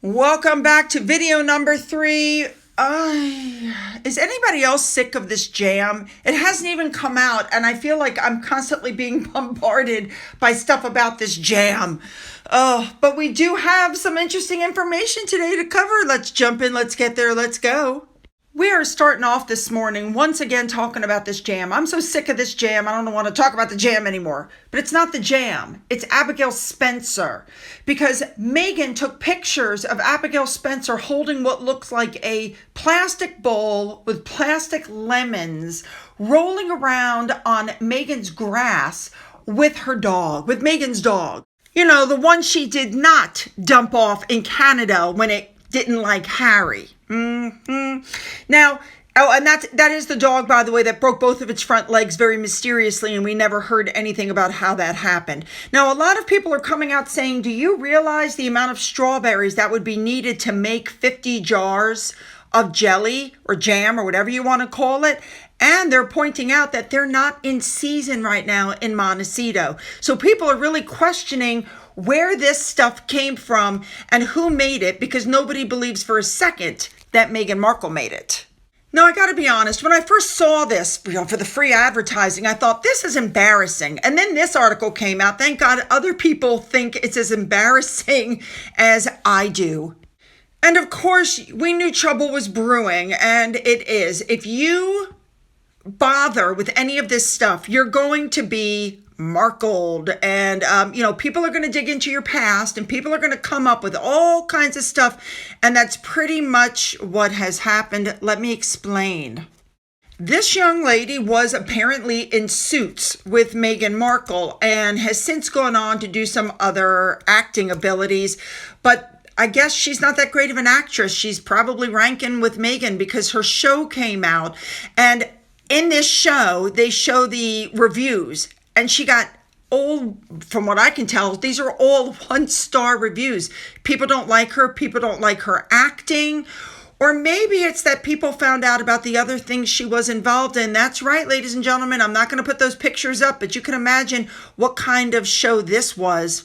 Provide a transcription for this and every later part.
Welcome back to video number 3. Is anybody else sick of this jam? It hasn't even come out, and I feel like I'm constantly being bombarded by stuff about this jam. But we do have some interesting information today to cover. Let's jump in, let's get there, let's go. We are starting off this morning once again talking about this jam. I'm so sick of this jam, I don't want to talk about the jam anymore. But it's not the jam, it's Abigail Spencer. Because Meghan took pictures of Abigail Spencer holding what looks like a plastic bowl with plastic lemons rolling around on Meghan's grass with her dog, with Meghan's dog. You know, the one she did not dump off in Canada when it didn't like Harry. Now, and that is the dog, by the way, that broke both of its front legs very mysteriously, and we never heard anything about how that happened. Now, a lot of people are coming out saying, do you realize the amount of strawberries that would be needed to make 50 jars of jelly or jam or whatever you want to call it? And they're pointing out that they're not in season right now in Montecito. So people are really questioning where this stuff came from and who made it, because nobody believes for a second that Meghan Markle made it. Now, I got to be honest, when I first saw this, for the free advertising, I thought this is embarrassing. And then this article came out. Thank God other people think it's as embarrassing as I do. And of course, we knew trouble was brewing, and it is. If you bother with any of this stuff, you're going to be markled, and people are going to dig into your past, and people are going to come up with all kinds of stuff, and that's pretty much what has happened. Let me explain. This young lady was apparently in Suits with Meghan Markle and has since gone on to do some other acting abilities, but I guess she's not that great of an actress. She's probably ranking with Meghan because her show came out, and in this show, they show the reviews, and she got all, from what I can tell, these are all 1-star reviews. People don't like her. People don't like her acting. Or maybe it's that people found out about the other things she was involved in. That's right, ladies and gentlemen. I'm not going to put those pictures up, but you can imagine what kind of show this was.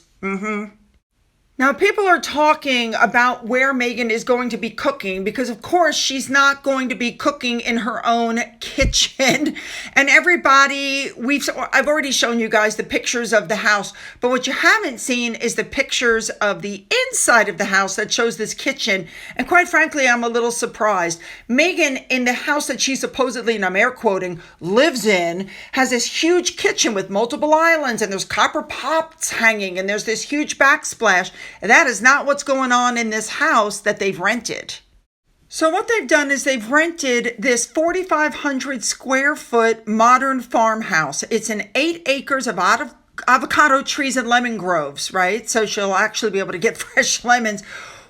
Now, people are talking about where Meghan is going to be cooking because, of course, she's not going to be cooking in her own kitchen. And everybody, I've already shown you guys the pictures of the house, but what you haven't seen is the pictures of the inside of the house that shows this kitchen. And quite frankly, I'm a little surprised. Meghan, in the house that she supposedly, and I'm air quoting, lives in, has this huge kitchen with multiple islands, and there's copper pots hanging, and there's this huge backsplash. And that is not what's going on in this house that they've rented. So what they've done is they've rented this 4,500 square foot modern farmhouse. It's in 8 acres of avocado trees and lemon groves, right? So she'll actually be able to get fresh lemons.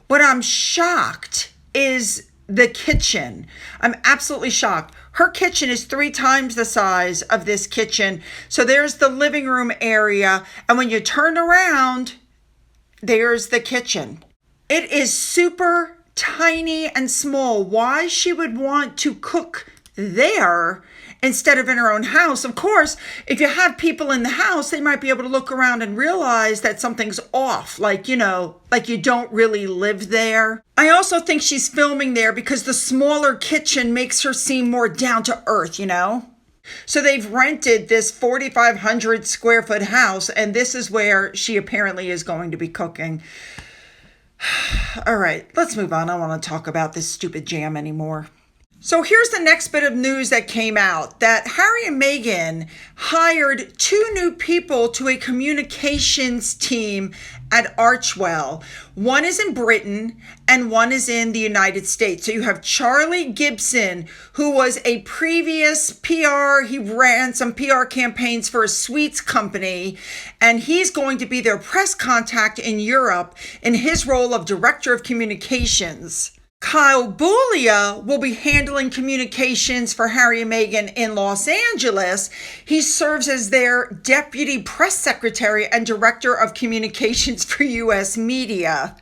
What I'm shocked is the kitchen. I'm absolutely shocked. Her kitchen is 3 times the size of this kitchen. So there's the living room area. And when you turn around, there's the kitchen. It is super tiny and small. Why she would want to cook there instead of in her own house? Of course, if you have people in the house, they might be able to look around and realize that something's off, like you don't really live there. I also think she's filming there because the smaller kitchen makes her seem more down to earth, So they've rented this 4,500 square foot house, and this is where she apparently is going to be cooking. All right, let's move on. I don't want to talk about this stupid jam anymore. So here's the next bit of news that came out, that Harry and Meghan hired 2 new people to a communications team at Archewell. One is in Britain and one is in the United States. So you have Charlie Gibson, who was a previous PR. He ran some PR campaigns for a sweets company, and he's going to be their press contact in Europe in his role of Director of Communications. Kyle Boulia will be handling communications for Harry and Meghan in Los Angeles. He serves as their Deputy Press Secretary and Director of Communications for U.S. Media.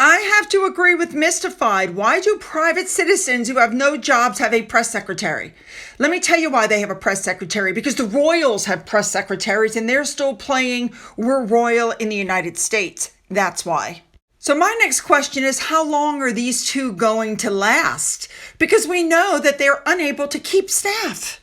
I have to agree with Mystified. Why do private citizens who have no jobs have a press secretary? Let me tell you why they have a press secretary. Because the royals have press secretaries and they're still playing We're Royal in the United States. That's why. So my next question is, how long are these two going to last? Because we know that they're unable to keep staff.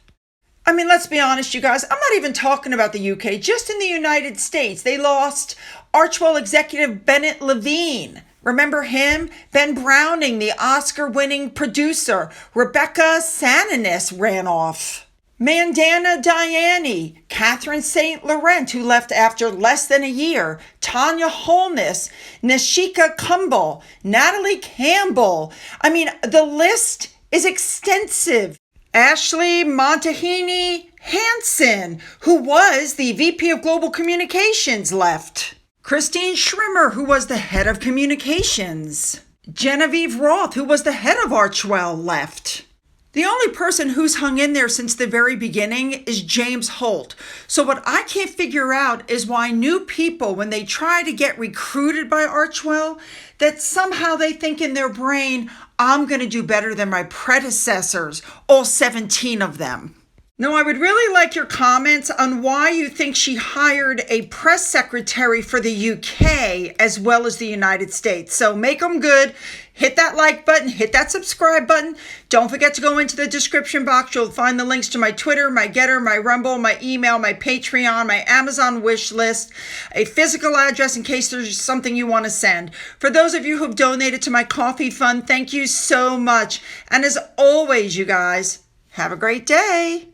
I mean, let's be honest, you guys. I'm not even talking about the UK. Just in the United States, they lost Archewell executive Bennett Levine. Remember him? Ben Browning, the Oscar-winning producer. Rebecca Sananis ran off. Mandana Diani, Catherine St. Laurent, who left after less than a year, Tanya Holness, Nashika Kumbel, Natalie Campbell. I mean, the list is extensive. Ashley Montahini Hansen, who was the VP of Global Communications, left. Christine Schrimmer, who was the head of communications. Genevieve Roth, who was the head of Archewell, left. The only person who's hung in there since the very beginning is James Holt. So what I can't figure out is why new people, when they try to get recruited by Archewell, that somehow they think in their brain, I'm going to do better than my predecessors, all 17 of them. Now, I would really like your comments on why you think she hired a press secretary for the UK as well as the United States. So make them good. Hit that like button, hit that subscribe button. Don't forget to go into the description box. You'll find the links to my Twitter, my Gettr, my Rumble, my email, my Patreon, my Amazon wish list, a physical address in case there's something you want to send. For those of you who've donated to my coffee fund, thank you so much. And as always, you guys, have a great day.